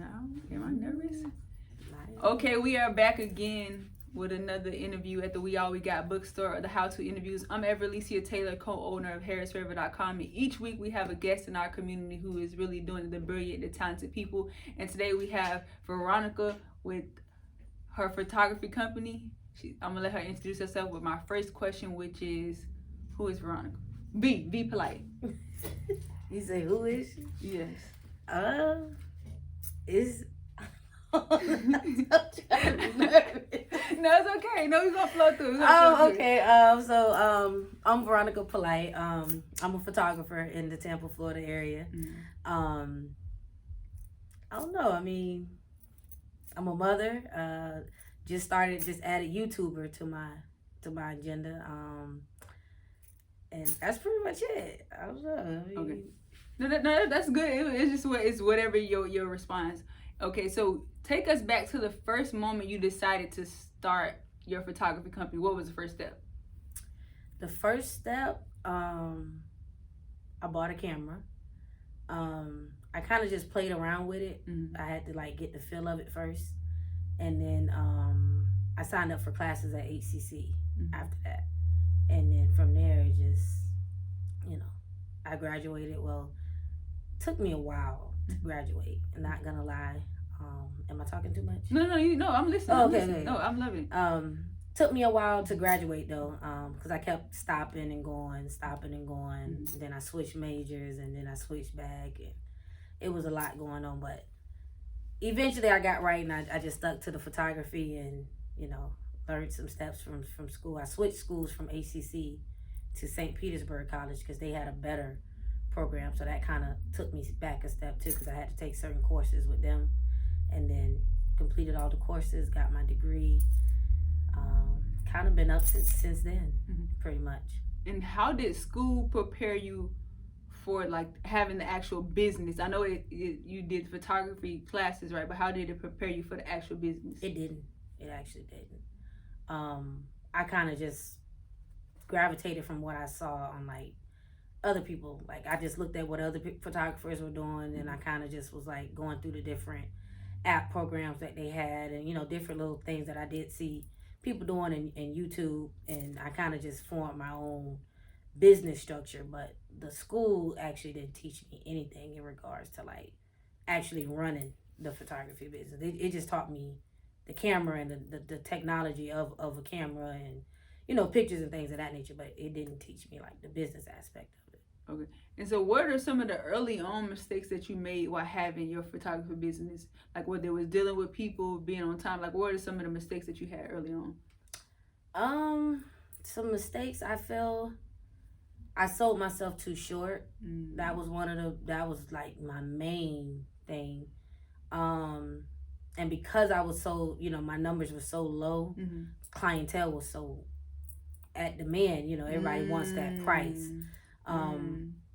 Am I nervous? Okay, we are back again with another interview at the WAWG Bookstore, the How To Interviews. I'm Everlecia Taylor, co-owner of HarrisForever.com, and each week we have a guest in our community who is really doing the brilliant, the talented people. And today we have Veronica with her photography company. I'm gonna let her introduce herself with my first question, which is, who is Veronica? V.Polite. You say, who is she? Yes. Is No, it's okay. No, we're gonna flow through. Okay. I'm Veronica Polite. I'm a photographer in the Tampa, Florida area. I don't know. I mean, I'm a mother. Just added YouTuber to my agenda. And that's pretty much it. I don't know. I mean, okay. No, that's good. It's just whatever your response. Okay, so take us back to the first moment you decided to start your photography company. What was the first step? The first step, I bought a camera. I kind of just played around with it. I had to get the feel of it first, and then I signed up for classes at HCC after that, and then from there it just, I graduated. Well, took me a while to graduate. I'm not gonna lie. Am I talking too much? No, I'm listening. Oh, okay. No, I'm loving it. Took me a while to graduate though, because I kept stopping and going. Then I switched majors, and then I switched back, and it was a lot going on. But eventually I got right, and I just stuck to the photography, and learned some steps from school. I switched schools from ACC to St. Petersburg College because they had a better program, so that kind of took me back a step too, because I had to take certain courses with them, and then completed all the courses, got my degree. Kind of been up since then, pretty much. And how did school prepare you for having the actual business? I know you did photography classes, right? But how did it prepare you for the actual business? It didn't. It actually didn't. I kind of just gravitated from what I saw on other people. I just looked at what other photographers were doing, and I kind of just was going through the different app programs that they had, and different little things that I did see people doing in YouTube, and I kind of just formed my own business structure. But the school actually didn't teach me anything in regards to actually running the photography business. It just taught me the camera and the technology of a camera, and pictures and things of that nature, but it didn't teach me the business aspect of it. Okay. And so what are some of the early on mistakes that you made while having your photography business? Whether it was dealing with people, being on time, what are some of the mistakes that you had early on? Some mistakes, I feel I sold myself too short. That was my main thing. And because I was so, my numbers were so low, clientele was so at demand, everybody wants that price.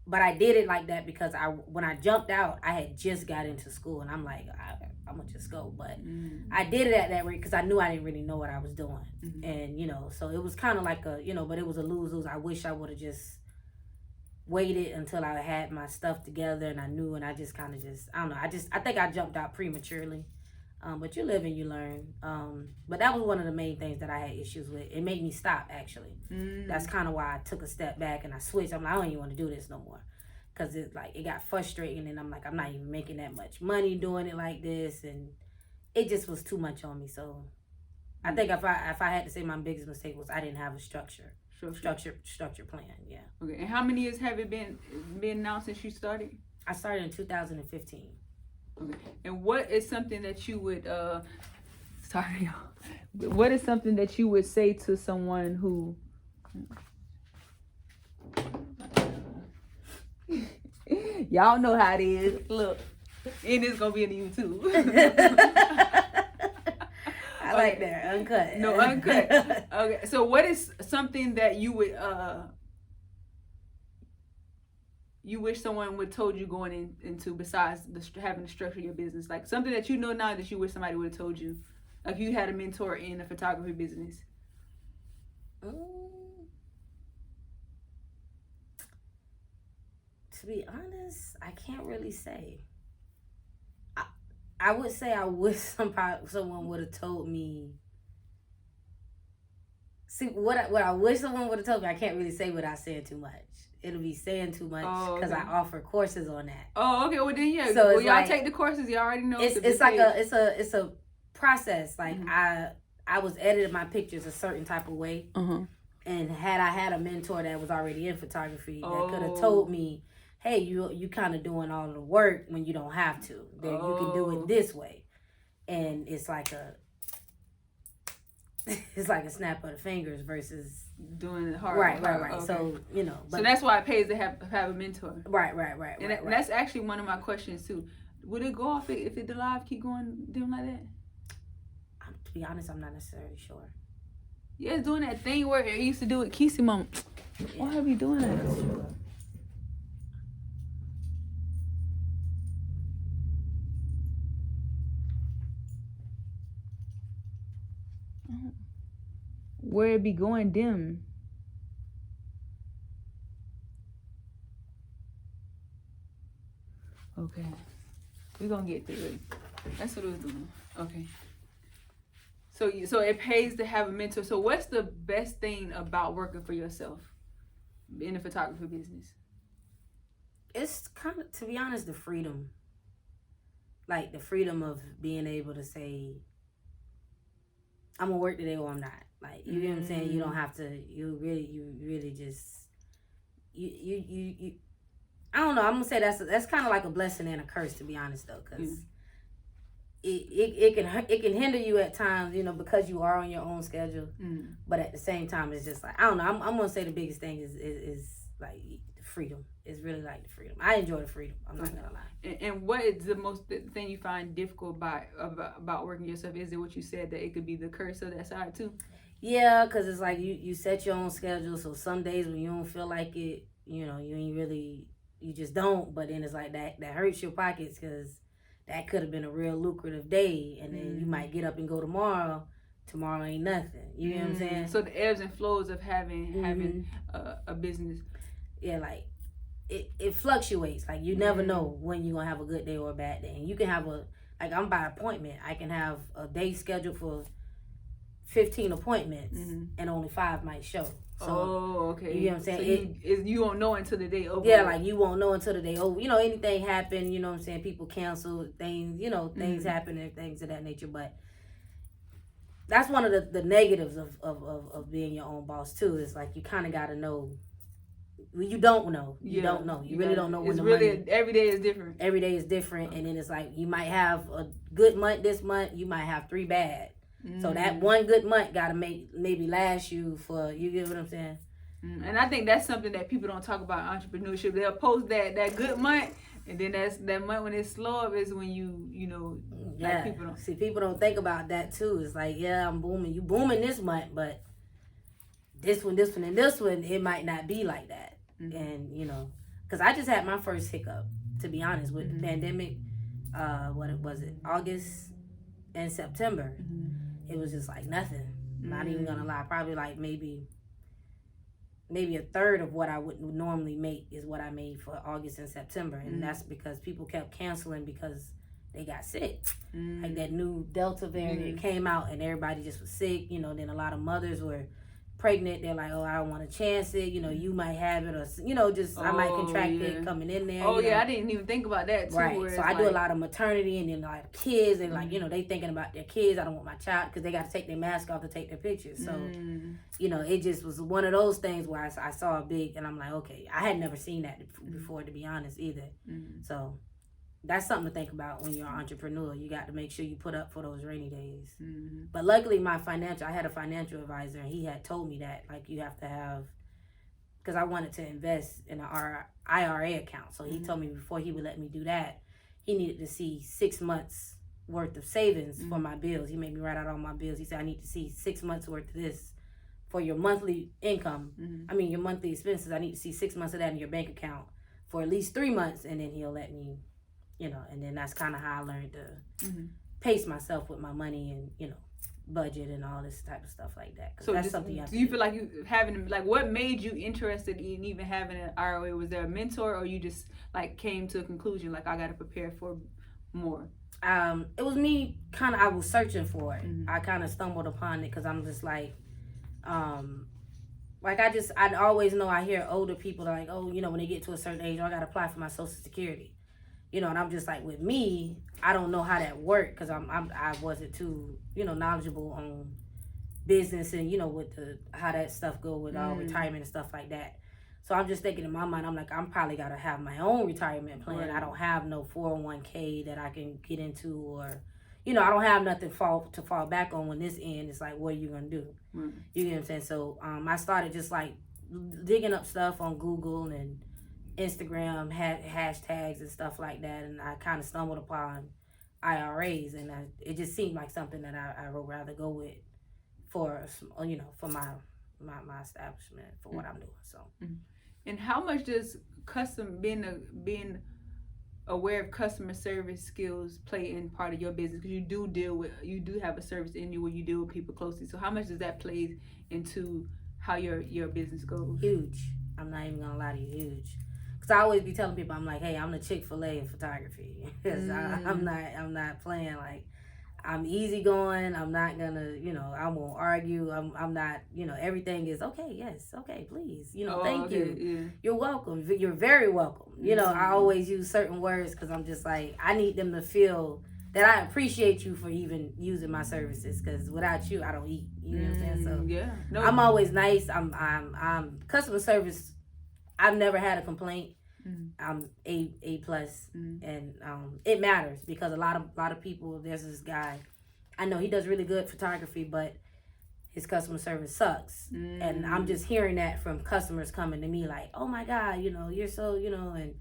But I did it like that because when I jumped out, I had just got into school, and I'm I'm gonna just go. But I did it at that rate because I knew I didn't really know what I was doing. And, so it was kind of but it was a lose-lose. I wish I would have just waited until I had my stuff together and I knew, and I just kind of I don't know. I think I jumped out prematurely. But you live and you learn. But that was one of the main things that I had issues with. It made me stop, actually. That's kind of why I took a step back and I switched. I'm I don't even want to do this no more. Because it got frustrating, and I'm I'm not even making that much money doing it like this. And it just was too much on me. So I think if I had to say my biggest mistake was I didn't have a structure plan, yeah. Okay, and how many years have it been now since you started? I started in 2015. Okay. And what is something that you would what is something that you would say to someone who y'all know how it is, look, and it's gonna be in YouTube. I like that, uncut. No, uncut. Okay, so what is something that you would you wish someone would told you going into besides having to structure your business? Something that you know now that you wish somebody would have told you, you had a mentor in the photography business. To be honest, I can't really say. I would say I wish someone would have told me. See, what I wish someone would have told me, I can't really say without saying too much. It'll be saying too much because I offer courses on that. Oh, okay. Well, then yeah. So y'all take the courses. You already know. It's like it's a process. Like I was editing my pictures a certain type of way, and had I had a mentor that was already in photography that could have told me, hey, you kind of doing all the work when you don't have to. That you can do it this way, and it's like a snap of the fingers versus doing it hard. Right. Okay. So so that's why it pays to have a mentor. Right. And that's actually one of my questions too. Would it go off if the live keep going doing like that? To be honest, I'm not necessarily sure. Yeah, it's doing that thing where it used to do with Kissy Mom. Why are we doing that? Where it be going dim. Okay. We're gonna get through it. That's what it was doing. Okay. So it pays to have a mentor. So what's the best thing about working for yourself in the photography business? It's kind of, to be honest, the freedom. Like the freedom of being able to say, I'm gonna work today or I'm not. Like, you know what I'm saying? You don't have to, you really just, you I don't know, I'm gonna say that's kind of like a blessing and a curse, to be honest though, because it can hinder you at times, because you are on your own schedule. But at the same time, it's just like, I don't know, I'm gonna say the biggest thing is like the freedom. It's really like the freedom. I enjoy the freedom. I'm not gonna lie. And what is the thing you find difficult about working yourself? Is it what you said, that it could be the curse of that side too? Yeah, because it's like you set your own schedule. So some days when you don't feel like it, you ain't really, you just don't. But then it's like that hurts your pockets, because that could have been a real lucrative day. And then you might get up and go tomorrow. Tomorrow ain't nothing. You know what I'm saying? So the ebbs and flows of having a business. Yeah, like it fluctuates. Like you never know when you're going to have a good day or a bad day. And you can have I'm by appointment. I can have a day scheduled for 15 appointments and only 5 might show. So, okay. You know what I'm saying? So you won't know until the day over. Yeah, like you won't know until the day over. Anything happen, you know what I'm saying? People cancel things, things happen and things of that nature. But that's one of the negatives of being your own boss too. It's like you kind of got to know. You don't know. You don't know. You really don't know when the money. Every day is different. Every day is different. And then it's like you might have a good month this month. You might have 3 bad. So that one good month got to maybe last you for, you get what I'm saying? And I think that's something that people don't talk about in entrepreneurship. They'll post that good month, and then that month when it's slow up is when like people don't. See, people don't think about that too. It's like, yeah, I'm booming. You booming this month, but this one, and this one, it might not be like that. And, because I just had my first hiccup, to be honest, with the pandemic. What was it? August and September. It was just like nothing. Not even gonna lie. Probably like maybe a third of what I would normally make is what I made for August and September. And that's because people kept canceling because they got sick. Like that new Delta variant came out and everybody just was sick. Then a lot of mothers were pregnant. They're like, oh, I don't want to chance it. You might have it, or I might contract it coming in there. I didn't even think about that too. Right. So I do a lot of maternity, and then like kids, and like they thinking about their kids. I don't want my child, because they got to take their mask off to take their pictures. So it just was one of those things where I saw a big, and I'm like, okay, I had never seen that before, to be honest, either. So that's something to think about when you're an entrepreneur. You got to make sure you put up for those rainy days. But luckily, I had a financial advisor, and he had told me that, like, you have to have, because I wanted to invest in an IRA account. So he told me before he would let me do that, he needed to see 6 months worth of savings for my bills. He made me write out all my bills. He said, I need to see 6 months worth of this for your monthly income. Your monthly expenses. I need to see 6 months of that in your bank account for at least 3 months, and then he'll let me, and then that's kind of how I learned to pace myself with my money and, budget and all this type of stuff like that. So that's something you have to do. Feel like you having, like, what made you interested in even having an IRA? Was there a mentor, or you just like came to a conclusion like, I got to prepare for more? It was me I was searching for it. I kind of stumbled upon it because I'm just like I always know, I hear older people like, oh, when they get to a certain age, I got to apply for my Social Security. And I'm just like, with me, I don't know how that worked because I wasn't too, knowledgeable on business and, with how that stuff go with all retirement and stuff like that. So I'm just thinking in my mind, I'm like, I'm probably got to have my own retirement plan. Right. I don't have no 401k that I can get into, or, I don't have nothing to fall back on when this ends. It's like, what are you going to do? Right. You get what I'm saying? So I started just like digging up stuff on Google and Instagram, had hashtags and stuff like that. And I kind of stumbled upon IRAs, and it just seemed like something that I would rather go with for my establishment, for what I'm doing. So. And how much does being aware of customer service skills play in part of your business? Because you do have a service in you where you deal with people closely. So how much does that play into how your business goes? Huge. I'm not even gonna lie to you, huge. Because I always be telling people, I'm like, hey, I'm the Chick-fil-A of photography. I'm not playing like. I'm easygoing. I'm not gonna, I won't argue. I'm not, everything is okay. Yes, okay, please. Thank you. Yeah. You're welcome. You're very welcome. I always use certain words because I'm just like, I need them to feel that I appreciate you for even using my services. Because without you, I don't eat. You know what I'm saying? So yeah, no. I'm always nice. I'm customer service. I've never had a complaint. I'm A plus, and it matters because a lot of people. There's this guy, I know he does really good photography, but his customer service sucks, and I'm just hearing that from customers coming to me like, oh my God, you're so, and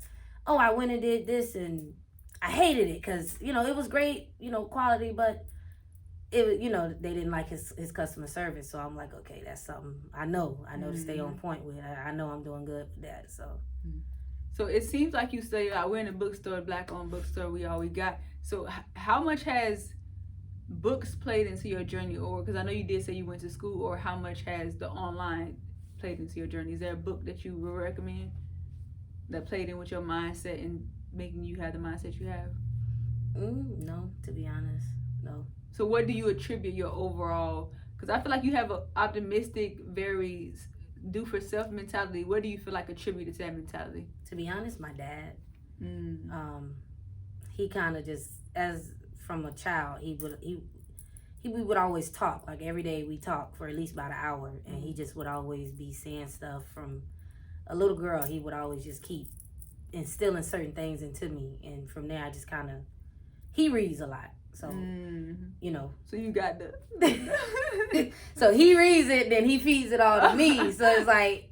oh, I went and did this and I hated it because it was great, quality, but it they didn't like his customer service. So I'm like, okay, that's something I know to stay on point with. I know I'm doing good with that. So. So it seems like you say, we're in a bookstore, Black-owned bookstore, we all we got. So how much has books played into your journey? Or, because I know you did say you went to school, or how much has the online played into your journey? Is there a book that you would recommend that played in with your mindset and making you have the mindset you have? No, to be honest, no. So what do you attribute your overall, because I feel like you have an optimistic, very do for self mentality. What do you feel like attributed to that mentality? To be honest, my dad. He kind of just, as from a child, we would always talk. Like every day we talk for at least about an hour, and he just would always be saying stuff. From a little girl, he would always just keep instilling certain things into me, and from there I just kind of, he reads a lot. So, So you got the... So he reads it, then he feeds it all to me. So it's like,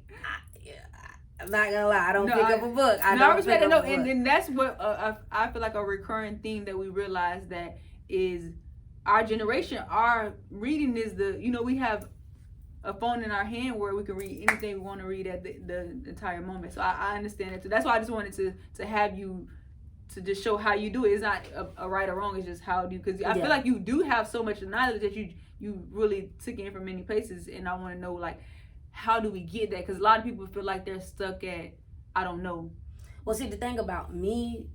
I'm not gonna lie, I don't pick up a book. I respect it. No, and then that's what I feel like a recurring theme that we realize that is our generation. Our reading is we have a phone in our hand where we can read anything we want to read at the entire moment. So I understand it too. That's why I just wanted to have you to just show how you do it. It's not a right or wrong. It's just how do you, because I feel like you do have so much knowledge that you really took in from many places, and I want to know like, how do we get that? Because a lot of people feel like they're stuck at, I don't know. Well, see, the thing about me,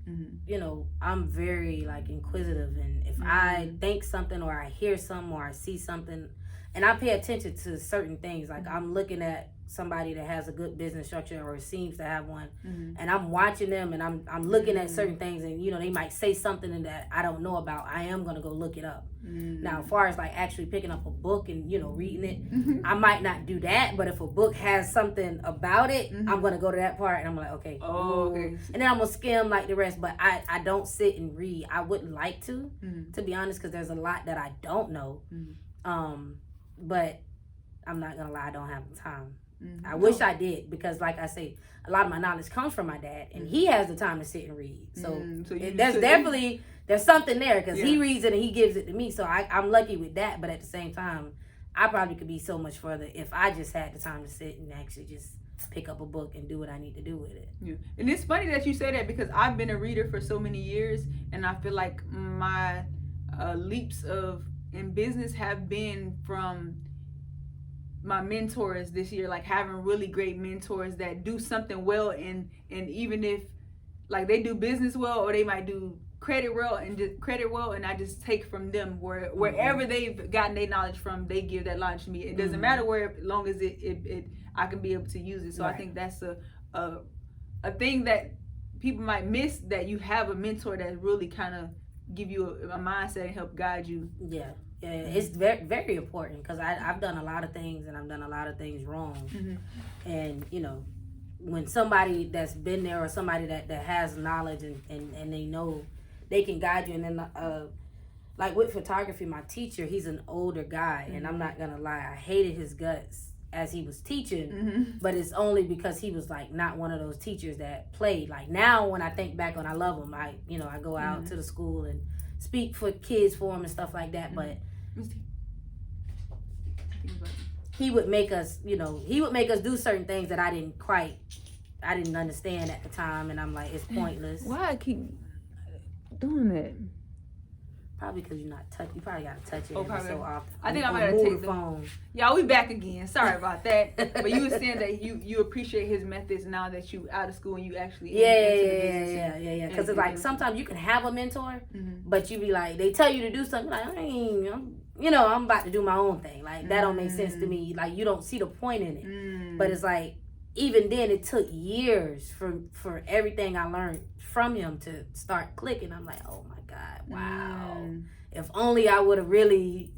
I'm very like inquisitive, and if I think something or I hear something or I see something, and I pay attention to certain things, like I'm looking at somebody that has a good business structure or seems to have one, and I'm watching them, and I'm looking at certain things, and they might say something that I don't know about. I am gonna go look it up. Now, as far as like actually picking up a book and reading it, I might not do that. But if a book has something about it, I'm gonna go to that part, and I'm like, okay, and then I'm gonna skim like the rest. But I don't sit and read. I wouldn't like to be honest, because there's a lot that I don't know. But I'm not gonna lie, I don't have the time. I wish I did, because like I say, a lot of my knowledge comes from my dad, and he has the time to sit and read. So, there's something there, because he reads it and he gives it to me. So I'm lucky with that. But at the same time, I probably could be so much further if I just had the time to sit and actually just pick up a book and do what I need to do with it. Yeah. And it's funny that you say that, because I've been a reader for so many years, and I feel like my leaps in business have been from my mentors this year, like having really great mentors that do something well, and even if like they do business well, or they might do credit well, and I just take from them wherever they've gotten their knowledge from, they give that knowledge to me. It doesn't matter where, as long as it I can be able to use it. So I think that's a thing that people might miss, that you have a mentor that really kind of give you a mindset and help guide you. Yeah, it's very, very important, because I've done a lot of things, and I've done a lot of things wrong. And when somebody that's been there, or somebody that has knowledge and they know they can guide you. And then like with photography, my teacher, he's an older guy, and I'm not gonna lie, I hated his guts as he was teaching, but it's only because he was like not one of those teachers that played. Like now, when I think back on, I love him. I go out to the school and speak for kids for him and stuff like that. But he would make us, do certain things that I didn't understand at the time, and I'm like, it's pointless. Why I keep doing that? Probably because you're not touch. You probably gotta touch it so often. I think I'm gonna take the phone. Y'all, we back again. Sorry about that. But you were saying that you appreciate his methods now that you out of school and you actually yeah. Because it's like sometimes you can have a mentor, but you be like, they tell you to do something, like I'm about to do my own thing. Like that don't make sense to me. Like you don't see the point in it. But it's like, even then, it took years for everything I learned from him to start clicking. I'm like, oh my God, wow. If only I would have really,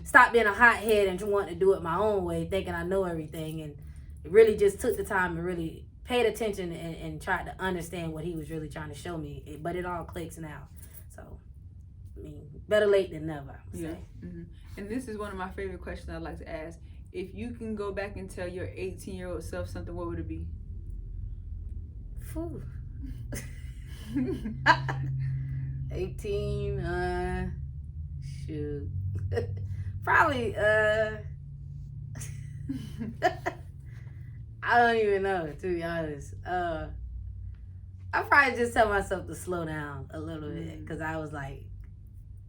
stopped being a hothead and wanting to do it my own way, thinking I know everything, and really just took the time and really paid attention and tried to understand what he was really trying to show me. But it all clicks now. So, I mean, better late than never, I would say. And this is one of my favorite questions I like to ask. If you can go back and tell your 18-year-old self something, what would it be? 18, shoot. Probably, I don't even know, to be honest. I probably just tell myself to slow down a little bit, because I was like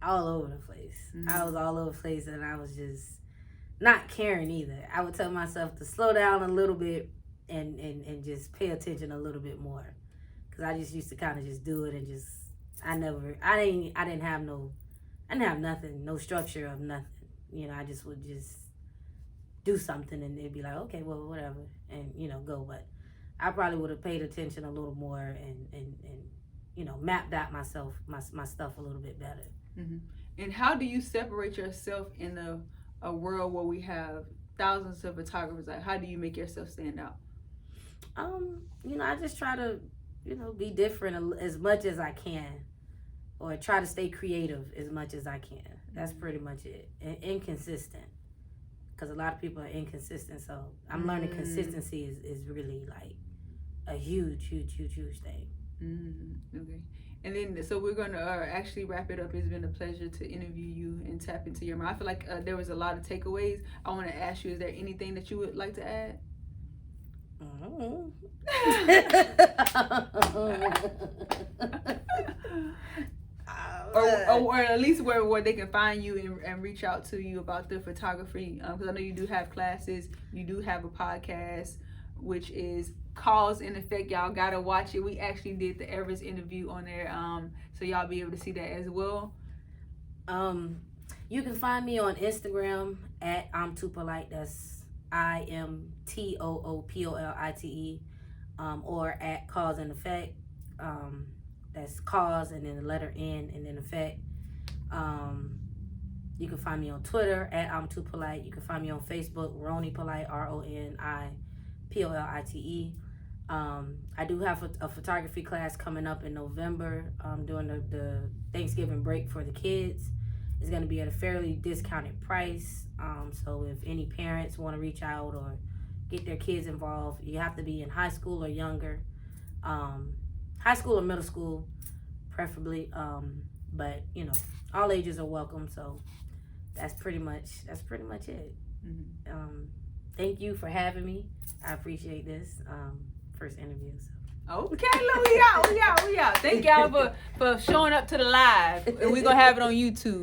all over the place. I was all over the place, and I was just not caring either. I would tell myself to slow down a little bit and just pay attention a little bit more, because I just used to kind of just do it and just I didn't have nothing, no structure of nothing. I just would just do something and it'd be like, okay, well, whatever, and go. But I probably would have paid attention a little more and mapped out my stuff a little bit better. And how do you separate yourself in a world where we have thousands of photographers? Like, how do you make yourself stand out? I just try to, be different as much as I can, or try to stay creative as much as I can. That's pretty much it. And inconsistent, because a lot of people are inconsistent. So I'm learning consistency is really like a huge thing. Okay. And then, so we're going to actually wrap it up. It's been a pleasure to interview you and tap into your mind. I feel like there was a lot of takeaways. I want to ask you, is there anything that you would like to add? Or at least where they can find you and reach out to you about the photography. Because I know you do have classes. You do have a podcast, which is Cause and Effect. Y'all gotta watch it. We actually did the Everest interview on there, so y'all be able to see that as well. You can find me on Instagram at V.Polite. That's IMTOOPOLITE, or at Cause and Effect. That's Cause and then the letter N and then Effect. You can find me on Twitter at V.Polite. You can find me on Facebook, Roni Polite, RONIPOLITE. I do have a photography class coming up in November during the Thanksgiving break for the kids. It's going to be at a fairly discounted price. So if any parents want to reach out or get their kids involved, you have to be in high school or younger. High school or middle school, preferably. But all ages are welcome. So that's pretty much it. Thank you for having me. I appreciate this first interview. So. Okay, we out. Thank y'all for showing up to the live. And we're going to have it on YouTube.